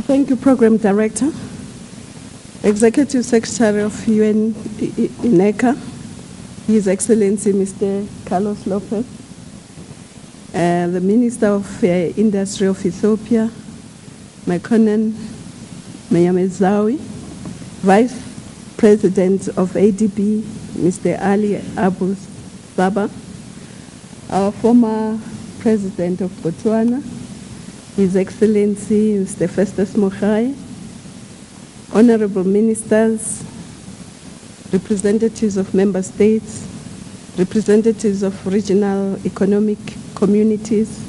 Thank you, Program Director. Executive Secretary of UN INECA, His Excellency Mr. Carlos Lopez, the Minister of Industry of Ethiopia, Mekonnen Meyamezawi, Vice President of ADB, Mr. Ali Abu Saba, our former President of Botswana, His Excellency Mr. Festus Mogai, Honorable Ministers, representatives of member states, representatives of regional economic communities,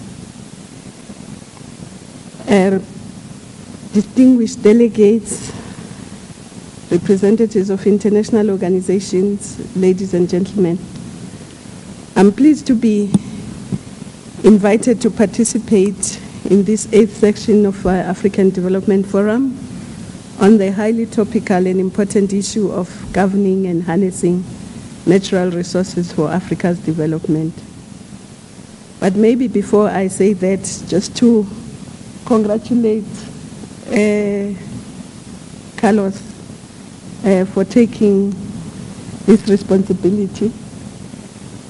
distinguished delegates, representatives of international organizations, ladies and gentlemen. I'm pleased to be invited to participate in this 8th section of our African Development Forum on the highly topical and important issue of governing and harnessing natural resources for Africa's development. But maybe before I say that, just to congratulate Carlos for taking this responsibility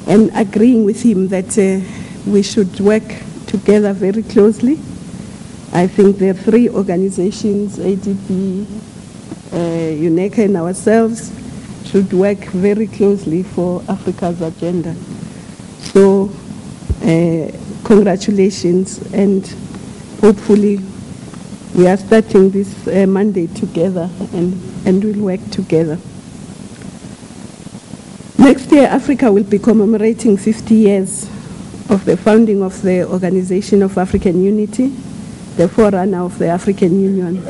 and agreeing with him that we should work together very closely. I think the three organizations, ADB, UNECA and ourselves, should work very closely for Africa's agenda. So congratulations, and hopefully we are starting this mandate together and we'll work together. Next year, Africa will be commemorating 50 years of the founding of the Organization of African Unity, the forerunner of the African Union.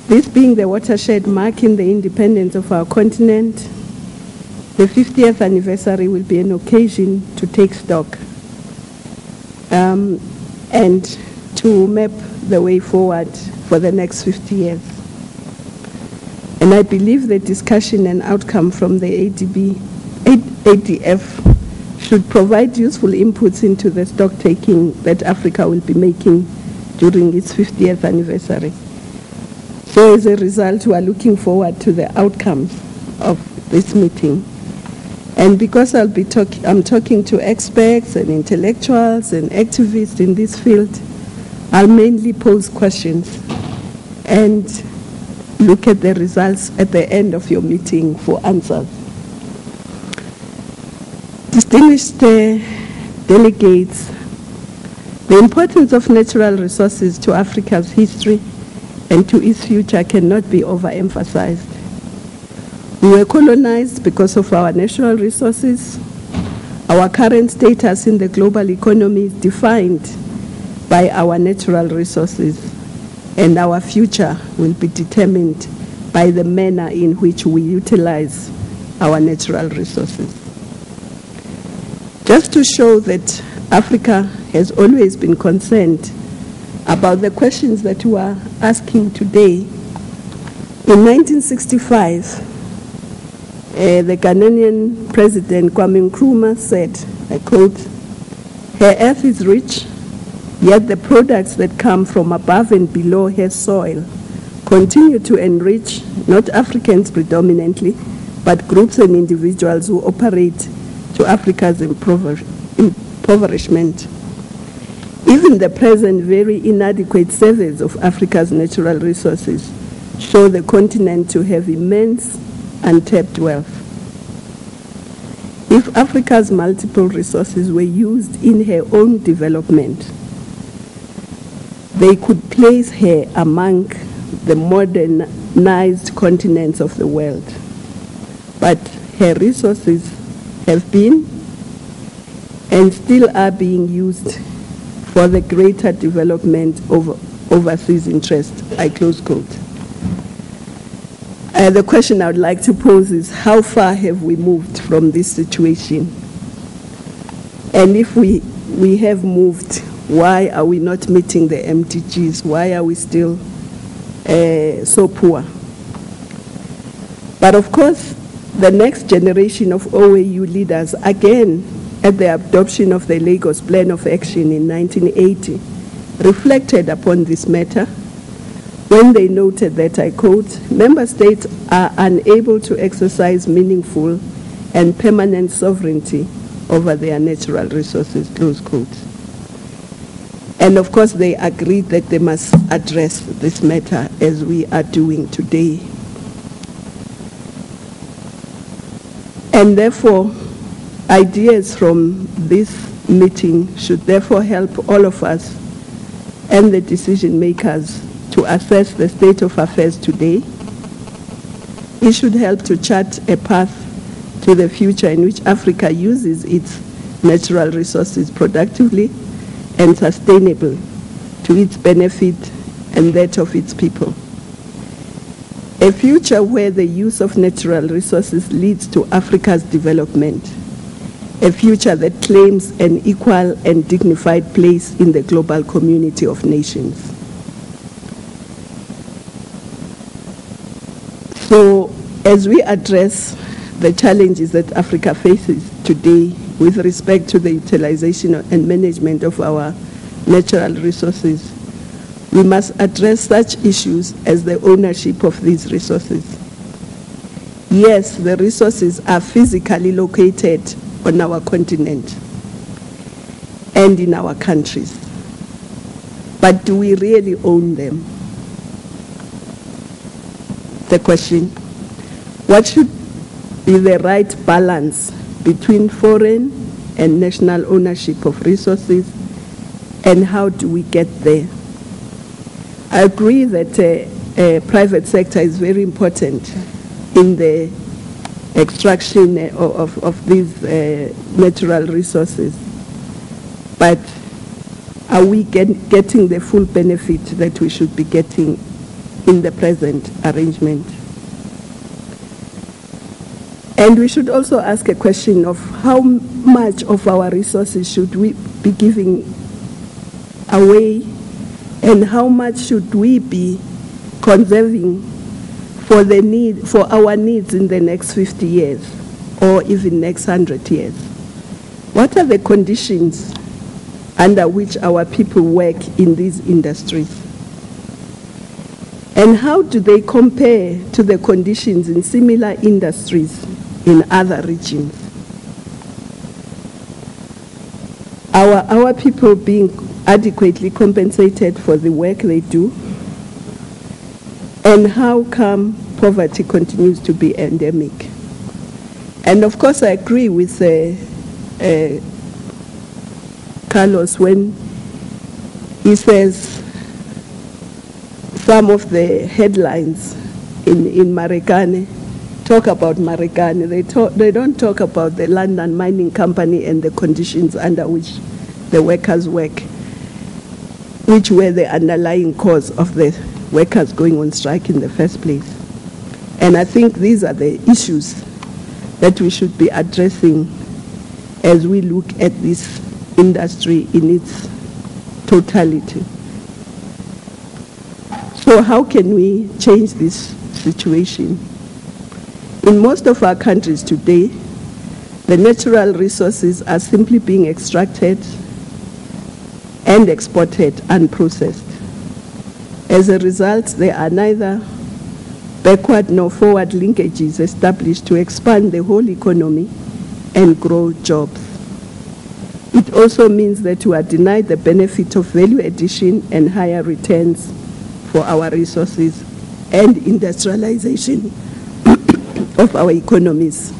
This being the watershed marking the independence of our continent, the 50th anniversary will be an occasion to take stock and to map the way forward for the next 50 years. And I believe the discussion and outcome from the ADF should provide useful inputs into the stock taking that Africa will be making during its 50th anniversary. So as a result, we are looking forward to the outcomes of this meeting. And because I'm talking to experts and intellectuals and activists in this field, I'll mainly pose questions and look at the results at the end of your meeting for answers. Distinguished delegates, the importance of natural resources to Africa's history and to its future cannot be overemphasized. We were colonized because of our natural resources. Our current status in the global economy is defined by our natural resources, and our future will be determined by the manner in which we utilize our natural resources. Just to show that Africa has always been concerned about the questions that we are asking today, in 1965, the Ghanaian President Kwame Nkrumah said, I quote, "Her earth is rich, yet the products that come from above and below her soil continue to enrich not Africans predominantly, but groups and individuals who operate to Africa's impoverishment. Even the present very inadequate surveys of Africa's natural resources show the continent to have immense untapped wealth. If Africa's multiple resources were used in her own development, they could place her among the modernized continents of the world. But her resources have been and still are being used for the greater development of overseas interests." I close quote. The question I would like to pose is, how far have we moved from this situation? And if we have moved, why are we not meeting the MDGs? Why are we still so poor? But of course, the next generation of OAU leaders, again, at the adoption of the Lagos Plan of Action in 1980, reflected upon this matter when they noted that, I quote, "Member states are unable to exercise meaningful and permanent sovereignty over their natural resources," close quote. And of course, they agreed that they must address this matter as we are doing today. And therefore, ideas from this meeting should therefore help all of us and the decision makers to assess the state of affairs today. It should help to chart a path to the future in which Africa uses its natural resources productively and sustainably to its benefit and that of its people. A future where the use of natural resources leads to Africa's development. A future that claims an equal and dignified place in the global community of nations. So, as we address the challenges that Africa faces today with respect to the utilization and management of our natural resources, we must address such issues as the ownership of these resources. Yes, the resources are physically located on our continent and in our countries, but do we really own them? The question, what should be the right balance between foreign and national ownership of resources, and how do we get there? I agree that private sector is very important in the extraction of these natural resources, but are we getting the full benefit that we should be getting in the present arrangement? And we should also ask a question of how much of our resources should we be giving away, and how much should we be conserving for our needs in the next 50 years or even next 100 years? What are the conditions under which our people work in these industries? And how do they compare to the conditions in similar industries in other regions? Our people being adequately compensated for the work they do? And how come poverty continues to be endemic? And of course, I agree with Carlos when he says some of the headlines in Marekane talk about Marekane. They don't talk about the London Mining Company and the conditions under which the workers work, which were the underlying cause of the workers going on strike in the first place. And I think these are the issues that we should be addressing as we look at this industry in its totality. So how can we change this situation? In most of our countries today, the natural resources are simply being extracted and exported unprocessed. As a result, there are neither backward nor forward linkages established to expand the whole economy and grow jobs. It also means that we are denied the benefit of value addition and higher returns for our resources and industrialization of our economies.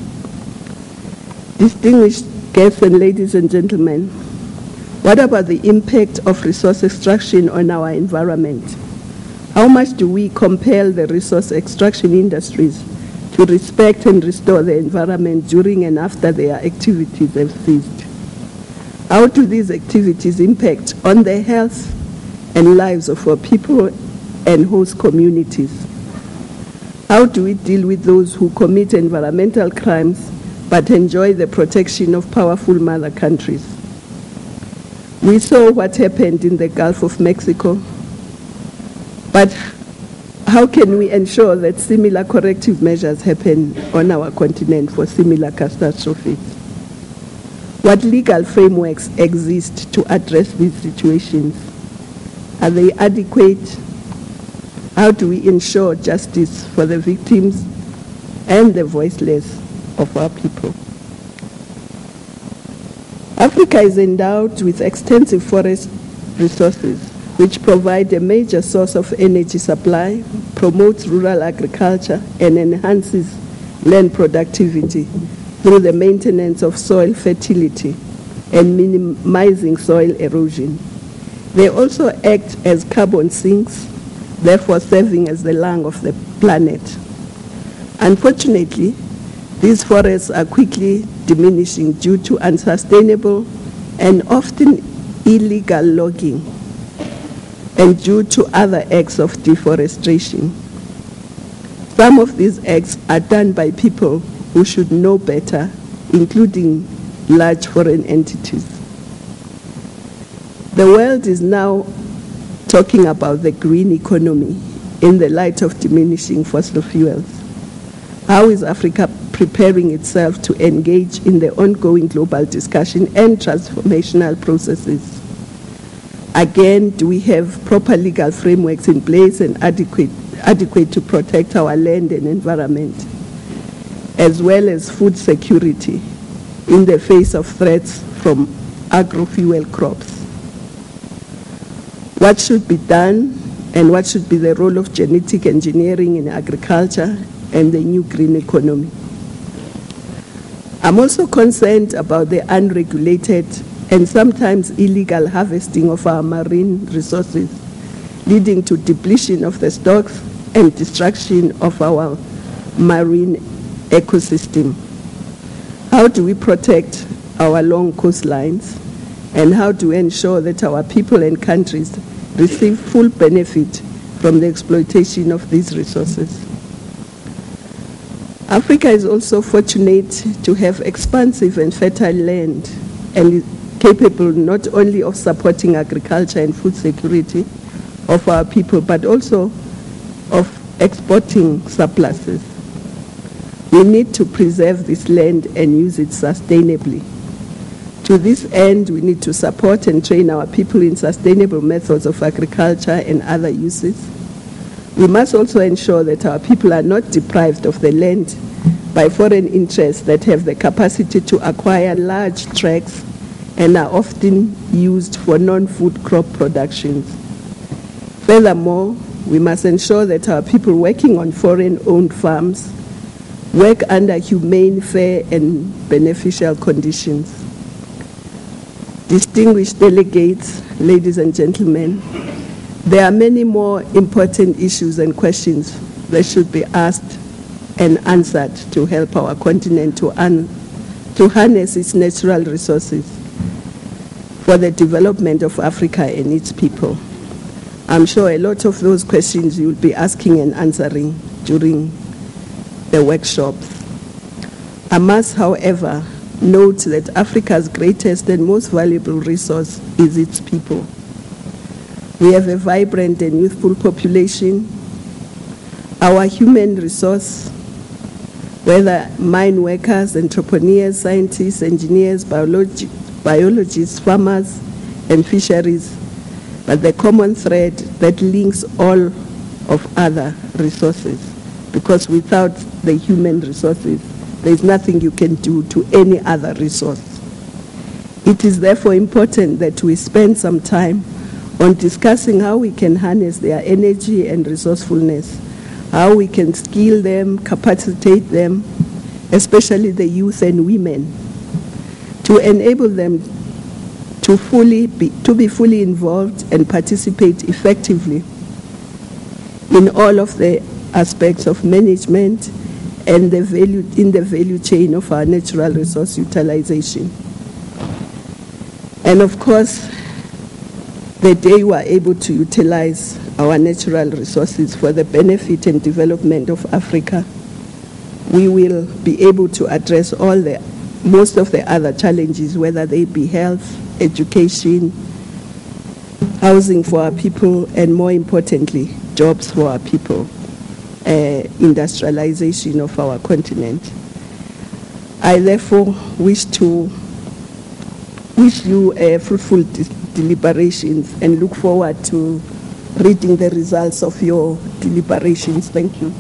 Distinguished guests and ladies and gentlemen, what about the impact of resource extraction on our environment? How much do we compel the resource extraction industries to respect and restore the environment during and after their activities have ceased? How do these activities impact on the health and lives of our people and host communities? How do we deal with those who commit environmental crimes but enjoy the protection of powerful mother countries? We saw what happened in the Gulf of Mexico, but how can we ensure that similar corrective measures happen on our continent for similar catastrophes? What legal frameworks exist to address these situations? Are they adequate? How do we ensure justice for the victims and the voiceless of our people? Africa is endowed with extensive forest resources, which provide a major source of energy supply, promotes rural agriculture, and enhances land productivity through the maintenance of soil fertility and minimizing soil erosion. They also act as carbon sinks, therefore serving as the lung of the planet. Unfortunately, these forests are quickly diminishing due to unsustainable and often illegal logging and due to other acts of deforestation. Some of these acts are done by people who should know better, including large foreign entities. The world is now talking about the green economy in the light of diminishing fossil fuels. How is Africa preparing itself to engage in the ongoing global discussion and transformational processes? Again, do we have proper legal frameworks in place and adequate to protect our land and environment, as well as food security in the face of threats from agro-fuel crops? What should be done and what should be the role of genetic engineering in agriculture and the new green economy? I'm also concerned about the unregulated and sometimes illegal harvesting of our marine resources, leading to depletion of the stocks and destruction of our marine ecosystem. How do we protect our long coastlines, and how do we ensure that our people and countries receive full benefit from the exploitation of these resources? Africa is also fortunate to have expansive and fertile land and is capable not only of supporting agriculture and food security of our people, but also of exporting surpluses. We need to preserve this land and use it sustainably. To this end, we need to support and train our people in sustainable methods of agriculture and other uses. We must also ensure that our people are not deprived of the land by foreign interests that have the capacity to acquire large tracts and are often used for non-food crop productions. Furthermore, we must ensure that our people working on foreign-owned farms work under humane, fair, and beneficial conditions. Distinguished delegates, ladies and gentlemen, there are many more important issues and questions that should be asked and answered to help our continent to harness its natural resources for the development of Africa and its people. I'm sure a lot of those questions you'll be asking and answering during the workshops. I must, however, note that Africa's greatest and most valuable resource is its people. We have a vibrant and youthful population. Our human resource, whether mine workers, entrepreneurs, scientists, engineers, biologists, farmers, and fisheries, but the common thread that links all of other resources, because without the human resources, there is nothing you can do to any other resource. It is therefore important that we spend some time on discussing how we can harness their energy and resourcefulness, how we can skill them, capacitate them, especially the youth and women, to enable them to be fully involved and participate effectively in all of the aspects of management and in the value chain of our natural resource utilization. And of course, the day we are able to utilize our natural resources for the benefit and development of Africa, we will be able to address most of the other challenges, whether they be health, education, housing for our people, and more importantly, jobs for our people, industrialization of our continent. I therefore wish you fruitful deliberations and look forward to reading the results of your deliberations. Thank you.